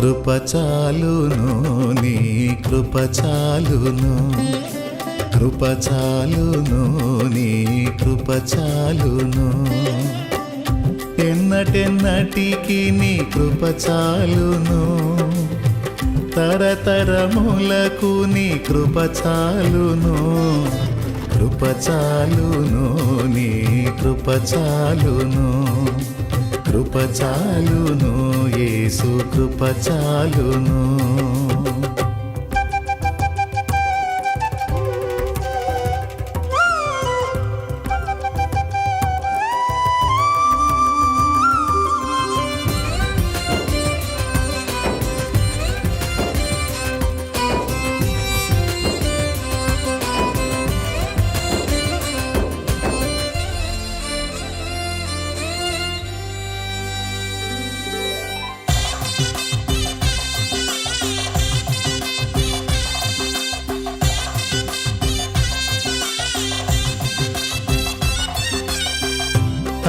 కృప చాలును నీ కృప చాలును, కృప చాలును నీ కృప చాలును, ఎన్నటెన్నటికి నీ కృప చాలును, తరతరములకు నీ కృప చాలును, కృప చాలును నీ కృప చాలును, కృప చాలును యేసు కృప చాలును.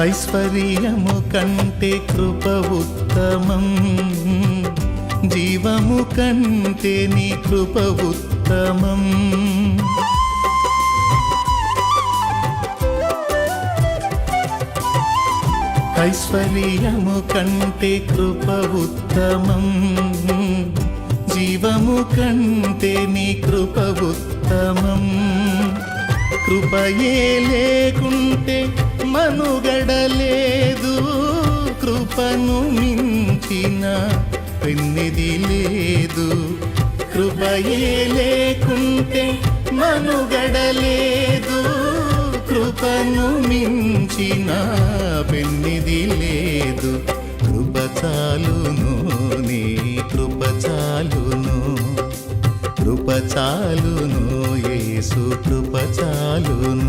ఐశ్వర్యము కంటే కృప ఉత్తమం, జీవము కంటే నీ కృప ఉత్తమం, ఐశ్వర్యము కంటే కృప ఉత్తమం, జీవము కంటే నీ కృప ఉత్తమం, కృపయే లేకుంటే మనుగడలేదు, కృపను మించిన పెన్నిది లేదు, కృపయే లేకుంటే మనుగడలేదు, కృపను మించిన పెన్నిది లేదు, కృప చాలును నీ కృప చాలును, కృప చాలును యేసు కృప చాలును.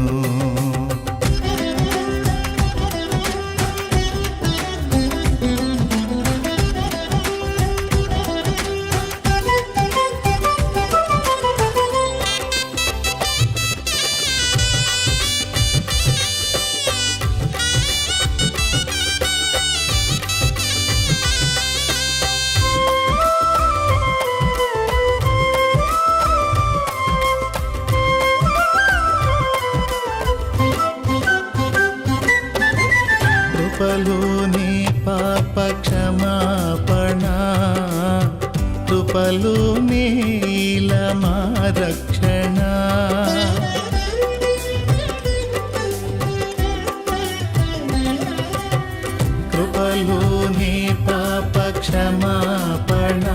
కృపలోనే పాప క్షమాపణ, కృపలోనే ఇలమా రక్షణ, కృపలోనే పాప క్షమాపణ,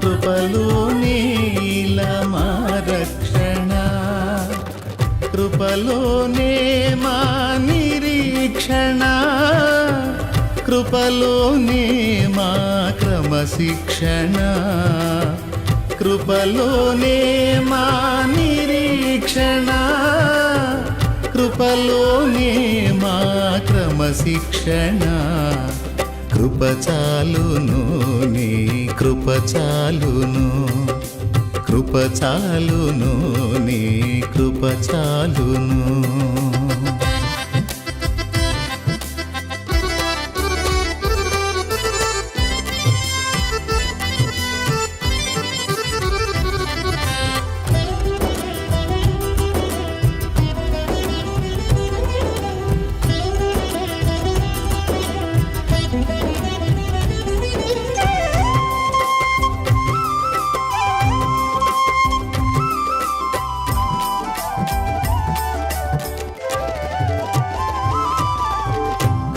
కృపలోనే ఇలమా రక్షణ, కృపలోనే మా నిరీక్షణ, కృపలోనే మా క్రమశిక్షణ, కృపలోనే మా నిరీక్షణ, కృపలోనే మా క్రమశిక్షణ, కృప చాలును నీ కృప చాలును, కృప చాలును నీ కృప చాలును.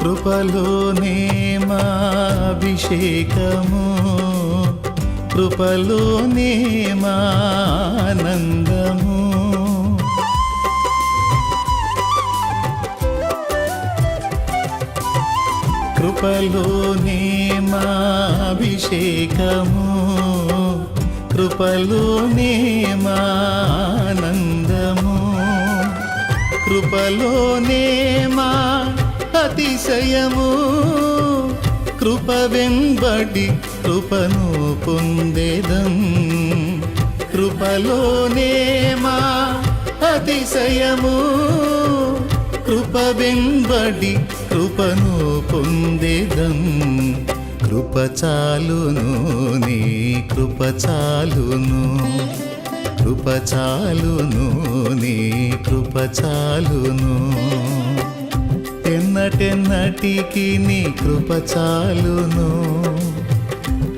కృపలోనే మా అభిషేకము, కృపలోనే మా ఆనందము, కృపలోనే మా అభిషేకము, కృపలోనే మా ఆనందము, కృపలోనే మా అతిశయము, కృప వెంబడి కృపను పొందేదం, కృపలోనే మా అతిశయము, కృప వెంబడి కృపను పొందేదం, కృప చాలును నీ కృప చాలును కృప చాలును నీ కృప చాలును ఎన్నటెన్నటికి నీ కృప చాలును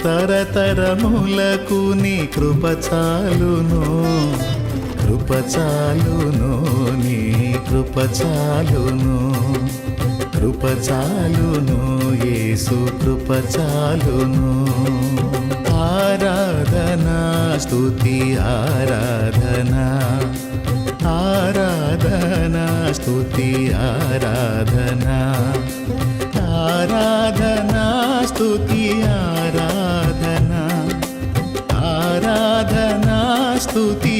తరతరములకు నీ కృప చాలును కృప చాలును నీ కృప చాలును కృప చాలును యేసు కృప చాలును ఆరాధనా స్తుతి ఆరాధనా ఆరాధనా స్తుతి ఆరాధనా ఆరాధనా స్తుతి ఆరాధనా ఆరాధనా స్తుతి